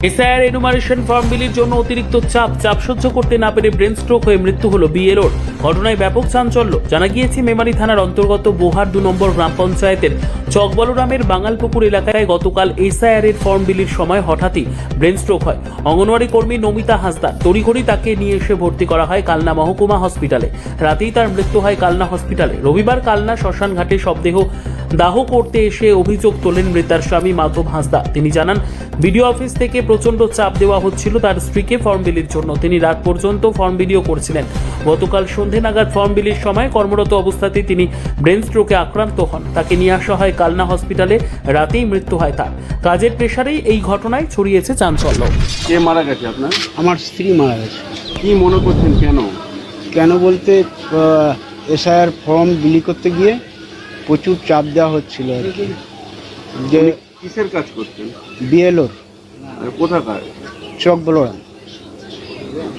SIR enumeration form বিলির জন্য অতিরিক্ত চাপ সহ্য করতে না পেরে ব্রেন স্ট্রোক হয়ে মৃত্যু হলো বিএলওর। ঘটনায় ব্যাপক চাঞ্চল্য। জানা গিয়েছে, মেমারি থানার অন্তর্গত বোহার 2 নম্বর গ্রাম পঞ্চায়েতের চকবলরামের বাঙালপুকুর এলাকায় গতকাল এসআইআর এর ফর্ম বিলির সময় হঠাৎই ব্রেন স্ট্রোক হয় অঙ্গনওয়াড়ি কর্মী নমিতা হাসদার। তড়িঘড়ি তাকে নিয়ে এসে ভর্তি করা হয় কালনা মহকুমা হসপিটালে। রাতেই তার মৃত্যু হয় কালনা হসপিটালে। রবিবার কালনা শ্মশান ঘাটে শবদেহ দাহ করতে এসে অভিযোগ তোলেন মৃতার স্বামী মাধব হাসদা। তিনি জানান, বিডিও অফিস থেকে প্রচন্ড চাপ দেওয়া হচ্ছিল তার স্ত্রীকে ফর্ম বিলির জন্য। তিনি রাত পর্যন্ত ফর্ম বিলিও করছিলেন। গতকাল সন্ধে নাগাদ ফর্ম বিলির সময় কর্মরত অবস্থাতেই তিনি ব্রেন স্ট্রোকে আক্রান্ত হন। তাকে নিয়ে আসা হয় কালনা হসপিটালে। রাতেই মৃত্যু হয় তার। কাজের প্রেসারেই এই ঘটনায় ছড়িয়েছে চাঞ্চল্য। কে মারা গেছে আপনার? আমার স্ত্রী মারা গেছে। কি মনে করছেন, কেন বলতে এসআইআর ফর্ম বিলি করতে গিয়ে প্রচুর চাপ দেওয়া হচ্ছিল আর কি। যে কিসের কাজ করছেন? বিএলওর। আর কোথাকার? চকবলরাম।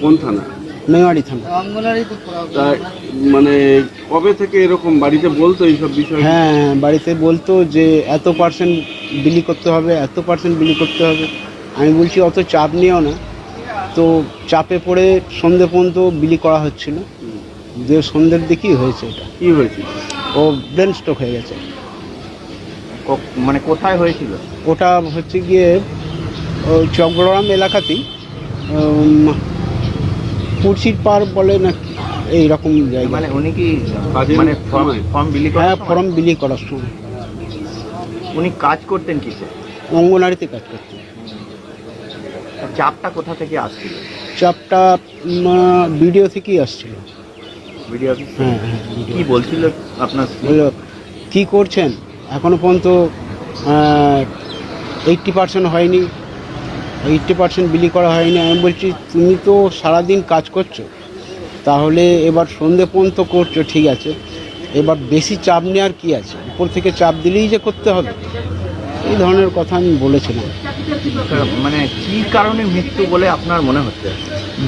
কোন থানা? মেমারি থানা। তা মানে কবে থেকে এরকম বাড়িতে বলতো এইসব বিষয়? হ্যাঁ, বাড়িতে বলতো যে এত পার্সেন্ট বিলি করতে হবে, এত পার্সেন্ট বিলি করতে হবে। আমি বলছি অত চাপ নিও না। তো চাপে পড়ে সন্ধ্যে পর্যন্ত বিলি করা হচ্ছিল। যে সন্ধ্যের দিকেই হয়েছে এটা। কি হয়েছিল? ও ব্রেন স্ট্রোক হয়ে গেছে। মানে কোথায় হয়েছিল? ওটা হচ্ছে গিয়ে ওই চকবলরাম এলাকাতেই, পুরসির পার বলে না এইরকম জায়গা। মানে উনি কি কাজের মানে সময়? ফর্ম বিলি হ্যাঁ, করার ফর্ম বিলি করার সময় উনি কাজ করতেন কিসে? অঙ্গনারীতে কাজ করতে। চাপটা কোথা থেকে আসছিল? চাপটা ভিডিও থেকেই আসছিল। Video office? হ্যাঁ হ্যাঁ। কি বলছিল আপনার স্ত্রী? বললো, কী করছেন? এখনও পর্যন্ত 80% হয়নি, 80% বিলি করা হয়নি। আমি বলছি, তুমি তো সারাদিন কাজ করছো, তাহলে এবার সন্ধে পর্যন্ত করছো, ঠিক আছে, এবার বেশি চাপ নেওয়ার কি আছে? উপর থেকে চাপ দিলেই যে করতে হবে, এই ধরনের কথা আমি বলেছিলাম। মানে কি কারণে মৃত্যু বলে আপনার মনে হচ্ছে?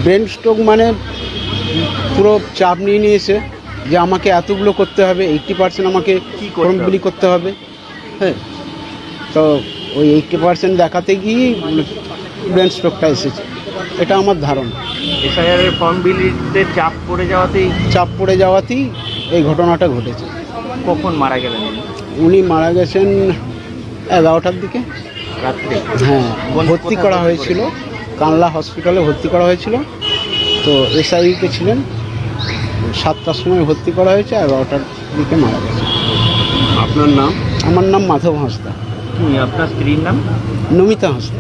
ব্রেন স্ট্রোক মানে পুরো চাপ নিয়ে নিয়েছে যে আমাকে এতগুলো করতে হবে, 80% আমাকে কি ফর্ম বিলি করতে হবে। হ্যাঁ, তো ওই 80% দেখাতে গিয়েই ব্রেন স্ট্রোকটা এসেছে, এটা আমার ধারণা। এসআইআর এর ফর্ম বিলিতে চাপ পড়ে যাওয়াতেই এই ঘটনাটা ঘটেছে। কখন মারা গেলেন উনি? উনি মারা গেছেন 11টার দিকে। রাত্রে? হ্যাঁ, ভর্তি করা হয়েছিল কানলা হসপিটালে, ভর্তি করা হয়েছিল। তো এসআইতে ছিলেন, 7টার সময় ভর্তি করা হয়েছে, 11টার দিকে মারা গেছে। আপনার নাম? আমার নাম মাধব হাঁসদা। আপনার স্ত্রীর নাম? নমিতা হাঁসদা।